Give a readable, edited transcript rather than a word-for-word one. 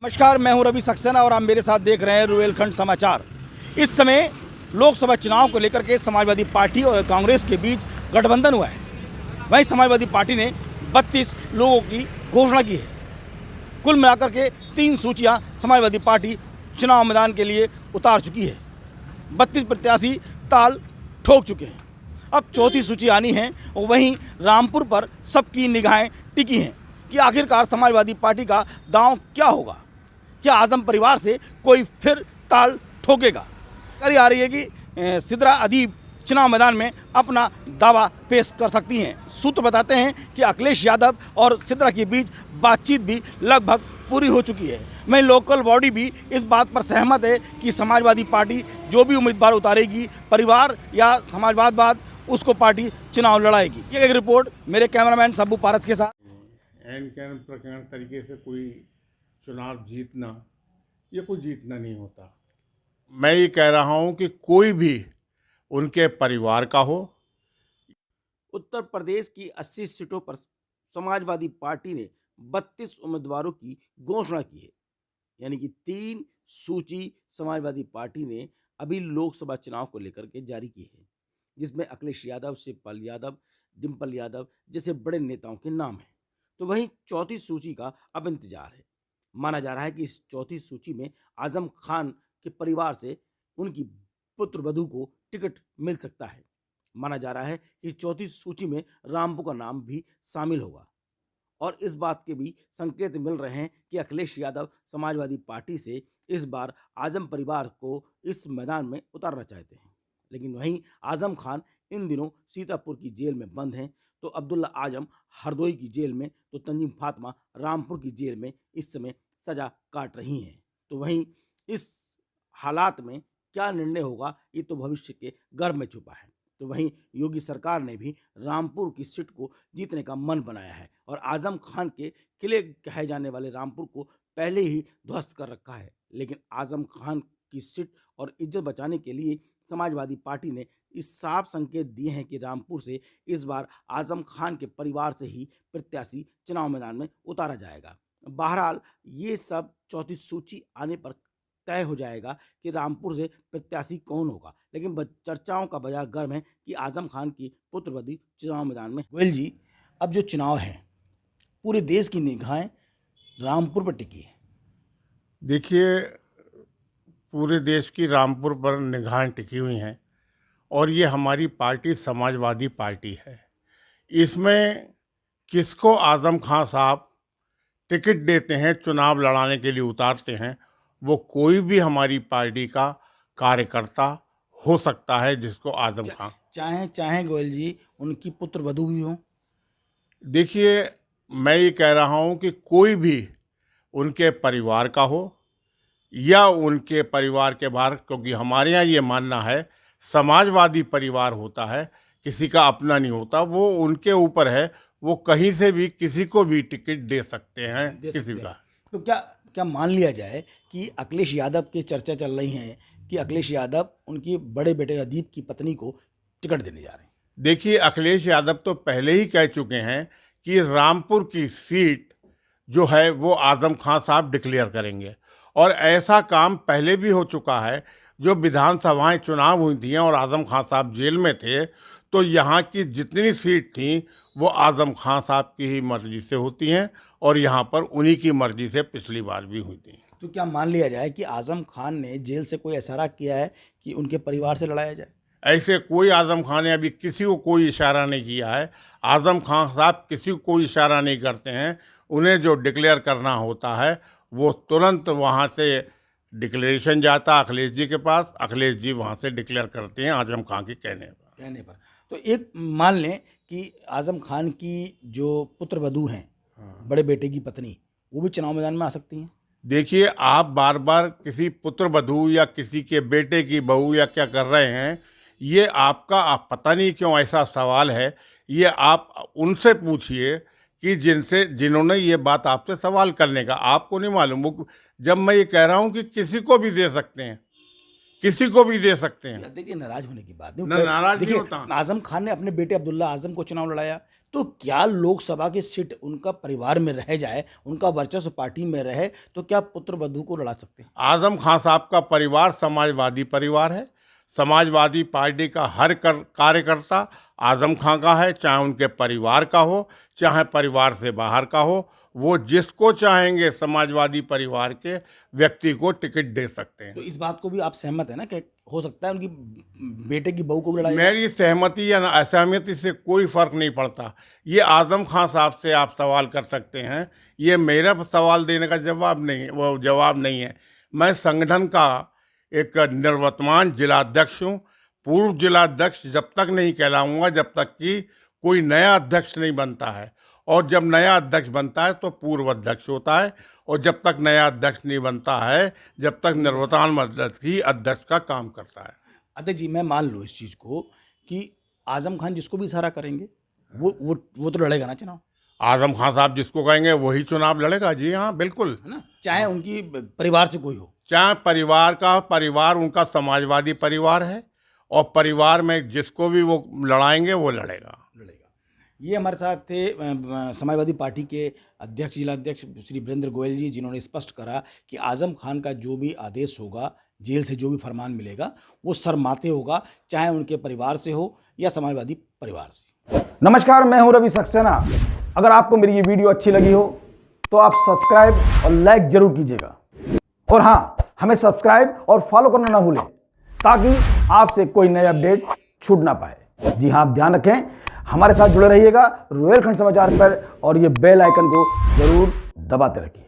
नमस्कार, मैं हूं रवि सक्सेना और आप मेरे साथ देख रहे हैं रुहेलखंड समाचार। इस समय लोकसभा चुनाव को लेकर के समाजवादी पार्टी और कांग्रेस के बीच गठबंधन हुआ है। वहीं समाजवादी पार्टी ने 32 लोगों की घोषणा की है। कुल मिलाकर के 3 सूचियां समाजवादी पार्टी चुनाव मैदान के लिए उतार चुकी है। 32 प्रत्याशी ताल ठोक चुके हैं। अब चौथी सूची आनी है और वहीं रामपुर पर सबकी निगाहें टिकी हैं कि आखिरकार समाजवादी पार्टी का दांव क्या होगा। क्या आजम परिवार से कोई फिर ताल ठोकेगा? करी आ रही है कि सिद्रा अदीब चुनाव मैदान में अपना दावा पेश कर सकती हैं। सूत्र बताते हैं कि अखिलेश यादव और सिद्रा के बीच बातचीत भी लगभग पूरी हो चुकी है। वहीं लोकल बॉडी भी इस बात पर सहमत है कि समाजवादी पार्टी जो भी उम्मीदवार उतारेगी, परिवार या समाजवाद उसको पार्टी चुनाव लड़ाएगी। ये एक रिपोर्ट मेरे कैमरामैन सब्बू पारस के साथ। एन कैन प्रकरण तरीके से कोई चुनाव जीतना, ये कोई जीतना नहीं होता। मैं ये कह रहा हूँ कि कोई भी उनके परिवार का हो। उत्तर प्रदेश की 80 सीटों पर समाजवादी पार्टी ने 32 उम्मीदवारों की घोषणा की है। यानी कि 3 सूची समाजवादी पार्टी ने अभी लोकसभा चुनाव को लेकर के जारी की है, जिसमें अखिलेश यादव, शिवपाल यादव, डिम्पल यादव जैसे बड़े नेताओं के नाम हैं। तो वहीं चौथी सूची का अब इंतजार है। माना जा रहा है कि इस चौथी सूची में आजम खान के परिवार से उनकी पुत्रवधू को टिकट मिल सकता है। माना जा रहा है कि चौथी सूची में रामपुर का नाम भी शामिल होगा और इस बात के भी संकेत मिल रहे हैं कि अखिलेश यादव समाजवादी पार्टी से इस बार आजम परिवार को इस मैदान में उतारना चाहते हैं। लेकिन वहीं आजम खान इन दिनों सीतापुर की जेल में बंद हैं, तो अब्दुल्ला आजम हरदोई की जेल में, तो तंजीम फातिमा रामपुर की जेल में इस समय सजा काट रही हैं। तो वहीं इस हालात में क्या निर्णय होगा, ये तो भविष्य के गर्भ में छुपा है। तो वहीं योगी सरकार ने भी रामपुर की सीट को जीतने का मन बनाया है और आजम खान के किले कहे जाने वाले रामपुर को पहले ही ध्वस्त कर रखा है। लेकिन आजम खान की सीट और इज्जत बचाने के लिए समाजवादी पार्टी ने इस साफ संकेत दिए हैं कि रामपुर से इस बार आजम खान के परिवार से ही प्रत्याशी चुनाव मैदान में उतारा जाएगा। बहरहाल ये सब चौथी सूची आने पर तय हो जाएगा कि रामपुर से प्रत्याशी कौन होगा। लेकिन चर्चाओं का बाजार गर्म है कि आजम खान की पुत्रवधू चुनाव मैदान में। गोयल जी, अब जो चुनाव है, पूरे देश की निगाहें रामपुर पर टिकी है। देखिए, पूरे देश की रामपुर पर निगाहें टिकी हुई हैं और ये हमारी पार्टी समाजवादी पार्टी है। इसमें किसको आजम खान साहब टिकट देते हैं, चुनाव लड़ाने के लिए उतारते हैं, वो कोई भी हमारी पार्टी का कार्यकर्ता हो सकता है जिसको आजम खान चाहे गोयल जी उनकी पुत्रवधू भी हो। देखिए, मैं ये कह रहा हूँ कि कोई भी उनके परिवार का हो या उनके परिवार के बाहर, क्योंकि हमारे यहाँ ये मानना है समाजवादी परिवार होता है, किसी का अपना नहीं होता। वो उनके ऊपर है, वो कहीं से भी किसी को भी टिकट दे सकते हैं, किसी का। तो क्या मान लिया जाए कि अखिलेश यादव की चर्चा चल रही है कि अखिलेश यादव उनकी बड़े बेटे अदीब की पत्नी को टिकट देने जा रहे हैं? देखिए, अखिलेश यादव तो पहले ही कह चुके हैं कि रामपुर की सीट जो है वो आजम खान साहब डिक्लेयर करेंगे और ऐसा काम पहले भी हो चुका है। जो विधानसभाएं चुनाव हुई थी और आजम खान साहब जेल में थे, तो यहाँ की जितनी सीट थी वो आजम खान साहब की ही मर्जी से होती हैं और यहाँ पर उन्हीं की मर्जी से पिछली बार भी हुई थी। तो क्या मान लिया जाए कि आजम खान ने जेल से कोई इशारा किया है कि उनके परिवार से लड़ाया जाए? ऐसे कोई आजम खान ने अभी किसी को कोई इशारा नहीं किया है। आजम खान साहब किसी को कोई इशारा नहीं करते हैं। उन्हें जो डिक्लेयर करना होता है वो तुरंत वहाँ से डिक्लेरेशन जाता है अखिलेश जी के पास। अखिलेश जी वहाँ से डिक्लेयर करते हैं आजम खान के कहने पर। तो एक मान लें कि आजम खान की जो पुत्रवधू हैं, बड़े बेटे की पत्नी, वो भी चुनाव मैदान में आ सकती हैं। देखिए, आप बार बार किसी पुत्रवधू या किसी के बेटे की बहू या क्या कर रहे हैं, ये आप पता नहीं क्यों ऐसा सवाल है। ये आप उनसे पूछिए कि जिन्होंने ये बात आपसे सवाल करने का, आपको नहीं मालूम। जब मैं ये कह रहा हूँ कि किसी को भी दे सकते हैं, किसी को भी दे सकते हैं। देखिए, नाराज होने की बात नहीं। नाराज नहीं होता। आजम खान ने अपने बेटे अब्दुल्ला आजम को चुनाव लड़ाया, तो क्या लोकसभा की सीट उनका परिवार में रह जाए, उनका वर्चस्व पार्टी में रहे, तो क्या पुत्र वधू को लड़ा सकते हैं? आजम खान साहब का परिवार समाजवादी परिवार है। समाजवादी पार्टी का हर कार्यकर्ता आजम खान का है, चाहे उनके परिवार का हो, चाहे परिवार से बाहर का हो। वो जिसको चाहेंगे समाजवादी परिवार के व्यक्ति को टिकट दे सकते हैं। तो इस बात को भी आप सहमत है ना कि हो सकता है उनकी बेटे की बहू को भी लड़ाई? मेरी सहमति या असहमति से कोई फर्क नहीं पड़ता। ये आजम खान साहब से आप सवाल कर सकते हैं, ये मेरा सवाल देने का जवाब नहीं, वो जवाब नहीं है। मैं संगठन का एक निवर्तमान जिलाध्यक्ष हूँ। पूर्व जिलाध्यक्ष जब तक नहीं कहलाऊंगा जब तक कि कोई नया अध्यक्ष नहीं बनता है, और जब नया अध्यक्ष बनता है तो पूर्व अध्यक्ष होता है, और जब तक नया अध्यक्ष नहीं बनता है जब तक निवर्तमान अध्यक्ष ही अध्यक्ष का काम करता है। अध्यक्ष जी, मैं मान लूँ इस चीज़ को कि आजम खान जिसको भी इशारा करेंगे वो तो लड़ेगा ना चुनाव? आजम खान साहब जिसको कहेंगे वही चुनाव लड़ेगा। जी हाँ, बिल्कुल, है ना, चाहे उनकी परिवार से कोई हो। चाहे परिवार उनका समाजवादी परिवार है, और परिवार में जिसको भी वो लड़ाएंगे वो लड़ेगा। ये हमारे साथ थे समाजवादी पार्टी के अध्यक्ष, जिलाध्यक्ष श्री वीरेंद्र गोयल जी, जिन्होंने स्पष्ट करा कि आजम खान का जो भी आदेश होगा, जेल से जो भी फरमान मिलेगा, वो शर्माते होगा, चाहे उनके परिवार से हो या समाजवादी परिवार से। नमस्कार, मैं हूं रवि सक्सेना। अगर आपको मेरी ये वीडियो अच्छी लगी हो तो आप सब्सक्राइब और लाइक जरूर कीजिएगा, और हाँ, हमें सब्सक्राइब और फॉलो करना ना भूलें ताकि आपसे कोई नया अपडेट छूट ना पाए। जी हाँ, आप ध्यान रखें, हमारे साथ जुड़े रहिएगा रुहेलखंड समाचार पर, और ये बेल आइकन को जरूर दबाते रखिए।